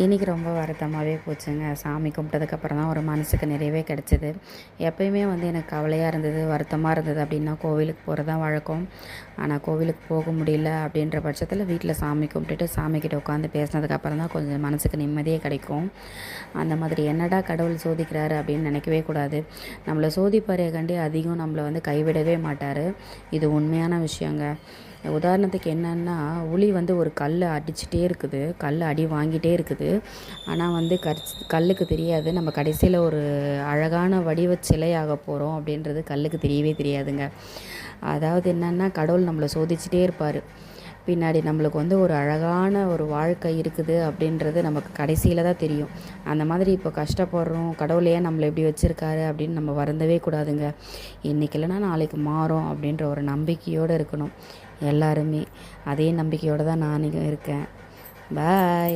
இன்றைக்கி ரொம்ப வருத்தமாகவே போச்சுங்க. சாமி கும்பிட்டதுக்கப்புறம் தான் ஒரு மனசுக்கு நிறைவே கிடச்சிது. எப்பயுமே எனக்கு கவலையாக இருந்தது, வருத்தமாக இருந்தது அப்படின்னா கோவிலுக்கு போகிறது தான் வழக்கம். ஆனால் கோவிலுக்கு போக முடியல அப்படின்ற பட்சத்தில் வீட்டில் சாமி கும்பிட்டுட்டு சாமிக்கிட்ட உட்காந்து பேசினதுக்கப்புறம் தான் கொஞ்சம் மனசுக்கு நிம்மதியே கிடைக்கும். அந்த மாதிரி என்னடா கடவுள் சோதிக்கிறாரு அப்படின்னு நினைக்கவே கூடாது. நம்மளை சோதிப்பாரே கண்டி அதிகம் நம்மளை கைவிடவே மாட்டார். இது உண்மையான விஷயங்க. உதாரணத்துக்கு என்னன்னா, உளி ஒரு கல்லை அடிச்சுட்டே இருக்குது, கல் அடி வாங்கிட்டே இருக்குது. ஆனால் கல்லுக்கு தெரியாது நம்ம கடைசியில் ஒரு அழகான வடிவ சிலையாக போகிறோம் அப்படின்றது கல்லுக்கு தெரியவே தெரியாதுங்க. அதாவது என்னென்னா, கடவுள் நம்மளை சோதிச்சுட்டே இருப்பார். பின்னாடி நம்மளுக்கு ஒரு அழகான ஒரு வாழ்க்கை இருக்குது அப்படின்றது நமக்கு கடைசியில் தான் தெரியும். அந்த மாதிரி இப்போ கஷ்டப்படுறோம், கடவுள் ஏன் நம்மளை எப்படி வச்சுருக்காரு அப்படின்னு நம்ம வருந்தவே கூடாதுங்க. இன்றைக்கி இல்லைன்னா நாளைக்கு மாறும் அப்படின்ற ஒரு நம்பிக்கையோடு இருக்கணும் எல்லாருமே. அதே நம்பிக்கையோடு தான் நானும் இருக்கேன். பாய்.